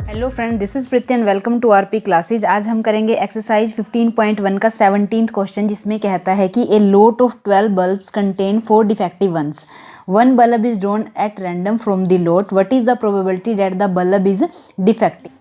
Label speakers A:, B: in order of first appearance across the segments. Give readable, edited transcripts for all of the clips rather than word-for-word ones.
A: Hello friend, this is Preeti and welcome to RP classes. आज हम करेंगे एक्सरसाइज 15.1 का 17th क्वेश्चन, जिसमें कहता है कि a lot of 12 bulbs contain 4 defective ones. One bulb is drawn at random from the lot. What is the probability that the bulb is defective.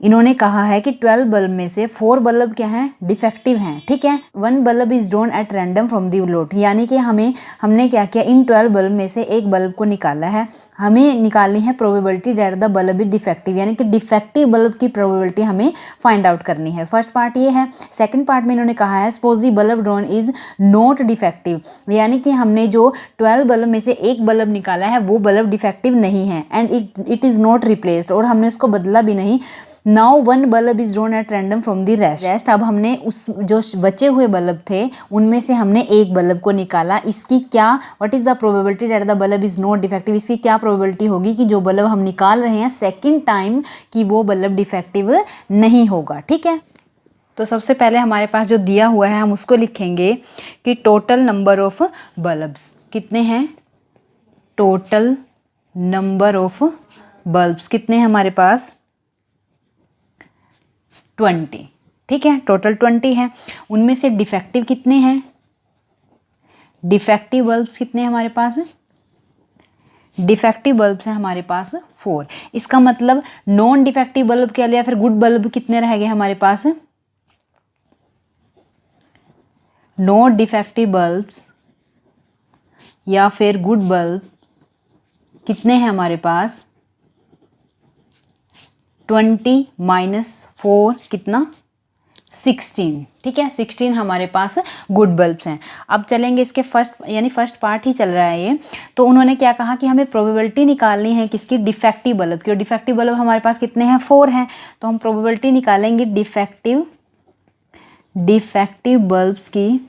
A: इन्होंने कहा है कि 12 बल्ब में से 4 बल्ब क्या हैं, डिफेक्टिव हैं। ठीक है, one bulb is drawn at random from the lot, यानी कि हमने क्या किया, इन 12 बल्ब में से एक बल्ब को निकाला है। हमें निकालनी है probability that the bulb is defective, यानी कि डिफेक्टिव बल्ब की प्रोबेबिलिटी हमें फाइंड आउट करनी है। फर्स्ट पार्ट ये है। सेकंड पार्ट में इन्होंने कहा है suppose the bulb drawn is not defective, यानी कि हमने जो 12 बल्ब में से एक बल्ब निकाला है वो बल्ब डिफेक्टिव नहीं है and it is not replaced, और हमने उसको बदला भी नहीं। Now one bulb is drawn at random from the rest. अब हमने उस जो बचे हुए बल्ब थे उनमें से हमने एक बल्ब को निकाला। इसकी क्या, what is the probability that the bulb is not defective, इसकी क्या प्रोबेबिलिटी होगी कि जो बल्ब हम निकाल रहे हैं सेकेंड टाइम कि वो बल्ब डिफेक्टिव नहीं होगा। ठीक है, तो सबसे पहले हमारे पास जो दिया हुआ है हम उसको लिखेंगे कि टोटल नंबर ऑफ बल्ब्स कितने हैं। टोटल नंबर ऑफ बल्ब्स कितने हैं हमारे पास, 20। ठीक है, टोटल 20 है। उनमें से डिफेक्टिव कितने हैं, डिफेक्टिव बल्ब्स कितने हैं हमारे पास, डिफेक्टिव बल्ब्स हैं हमारे पास 4। इसका मतलब नॉन डिफेक्टिव बल्ब क्या लिया, फिर गुड बल्ब कितने रह गए हमारे पास, नॉट डिफेक्टिव बल्ब्स या फिर गुड बल्ब कितने हैं हमारे पास, 20 - 4 कितना, 16। ठीक है, 16 हमारे पास गुड बल्ब्स हैं। अब चलेंगे इसके फर्स्ट पार्ट ही चल रहा है ये। तो उन्होंने क्या कहा कि हमें प्रोबेबिलिटी निकालनी है किसकी, डिफेक्टिव बल्ब की। और डिफेक्टिव बल्ब हमारे पास कितने हैं, 4 हैं। तो हम प्रोबेबिलिटी निकालेंगे डिफेक्टिव बल्ब्स की।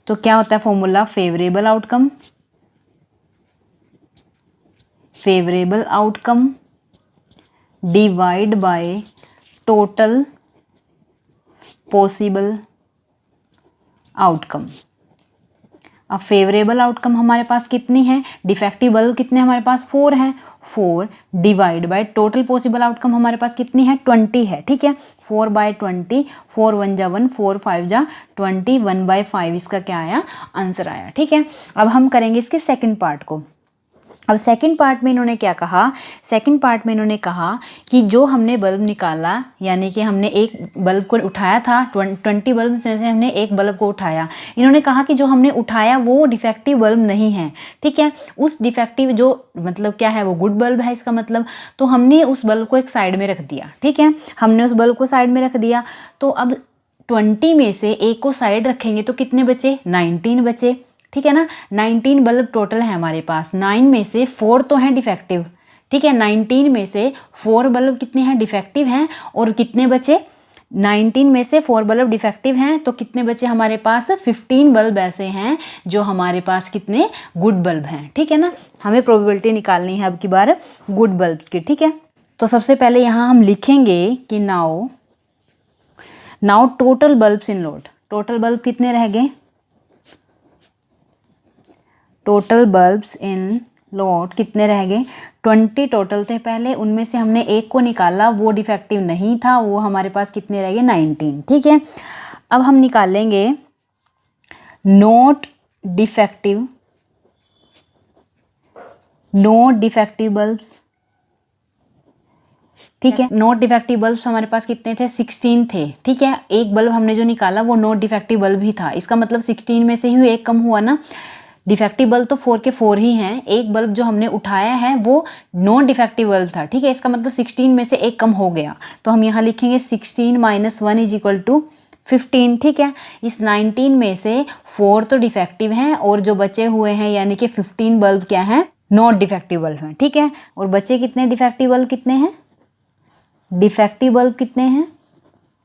A: तो क्या होता है formula, favourable outcome divide by total possible outcome. अब फेवरेबल आउटकम हमारे पास कितनी है, डिफेक्टिव बल्ब कितने हमारे पास 4 हैं, 4 divide by total possible outcome हमारे पास कितनी है, 20 है। ठीक है, 4/20, 4 1 जा 1, 4 5 जा 20, 1/5 इसका क्या आया, आंसर आया। ठीक है, अब हम करेंगे इसके सेकंड पार्ट को। अब सेकंड पार्ट में इन्होंने क्या कहा, सेकंड पार्ट में इन्होंने कहा कि जो हमने बल्ब निकाला, यानी कि हमने एक बल्ब को उठाया था, 20 बल्ब में से हमने एक बल्ब को उठाया। इन्होंने कहा कि जो हमने उठाया वो डिफेक्टिव बल्ब नहीं है। ठीक है, उस डिफेक्टिव जो मतलब क्या है, वो गुड बल्ब है इसका मतलब। तो हमने उस बल्ब को एक साइड में रख दिया। ठीक है, हमने उस बल्ब को साइड में रख दिया। तो अब 20 में से एक को साइड रखेंगे तो कितने बचे, 19 बचे। ठीक है ना, 19 बल्ब टोटल है हमारे पास। 9 में से 4 तो हैं डिफेक्टिव। ठीक है, 19 में से 4 बल्ब कितने हैं, डिफेक्टिव हैं। और कितने बचे, 19 में से 4 बल्ब डिफेक्टिव हैं, तो कितने बचे हमारे पास, 15 बल्ब ऐसे हैं जो हमारे पास कितने, गुड बल्ब हैं। ठीक है ना, हमें प्रोबेबिलिटी निकालनी है अब की बार गुड बल्ब्स की। ठीक है, तो सबसे पहले यहाँ हम लिखेंगे कि नाउ टोटल बल्ब्स इन लोट। टोटल बल्ब कितने रह गए, टोटल बल्ब्स इन लोट कितने रह गए, 20 टोटल थे पहले। उनमें से हमने एक को निकाला, वो डिफेक्टिव नहीं था, वो हमारे पास कितने रह गए, 19। ठीक है, अब हम निकालेंगे नॉट डिफेक्टिव बल्ब्स। ठीक है, नॉट डिफेक्टिव बल्ब्स हमारे पास कितने थे, 16 थे। ठीक है, एक बल्ब हमने जो निकाला वो नॉट डिफेक्टिव बल्ब ही था। इसका मतलब 16 में से ही एक कम हुआ ना। डिफेक्टिव बल्ब तो 4 के 4 ही हैं। एक बल्ब जो हमने उठाया है वो नॉन डिफेक्टिव बल्ब था। ठीक है, इसका मतलब 16 में से एक कम हो गया। तो हम यहाँ लिखेंगे 16 - 1 = 15। ठीक है, इस 19 में से 4 तो डिफेक्टिव हैं और जो बचे हुए हैं यानी कि 15 बल्ब क्या हैं, नॉट डिफेक्टिव बल्ब हैं। ठीक है, और बचे कितने डिफेक्टिव बल्ब कितने हैं, डिफेक्टिव बल्ब कितने हैं,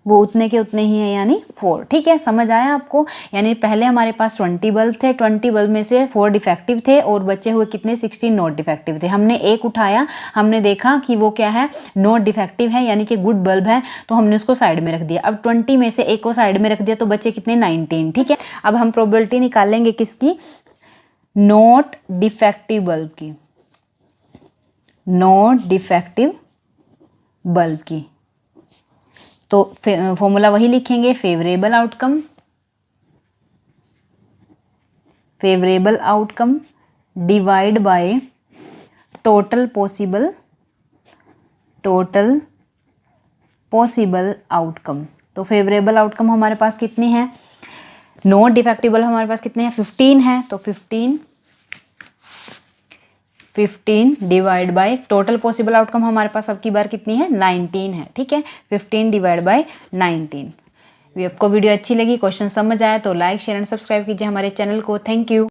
A: वो उतने के उतने ही हैं, यानी 4। ठीक है, समझ आया आपको। यानी पहले हमारे पास 20 बल्ब थे, 20 बल्ब में से 4 डिफेक्टिव थे और बचे हुए कितने, 16 नॉट डिफेक्टिव थे। हमने एक उठाया, हमने देखा कि वो क्या है, नॉट डिफेक्टिव है यानी कि गुड बल्ब है, तो हमने उसको साइड में रख दिया। अब 20 में से एक को साइड में रख दिया तो बचे कितने, 19। ठीक है, अब हम प्रोबेबिलिटी निकालेंगे किसकी, नॉट डिफेक्टिव बल्ब की, नॉट डिफेक्टिव बल्ब की। तो फॉर्मूला वही लिखेंगे, favourable outcome divide by total possible outcome. तो फेवरेबल आउटकम हमारे पास कितनी है, नॉट डिफेक्टिबल हमारे पास कितने हैं 15 है, तो 15 divide by total possible outcome हमारे पास अब की बार कितनी है 19 है, ठीक है, 15 डिवाइड बाय 19। आपको वीडियो अच्छी लगी, क्वेश्चन समझ आया तो लाइक शेयर एंड सब्सक्राइब कीजिए हमारे चैनल को। Thank you.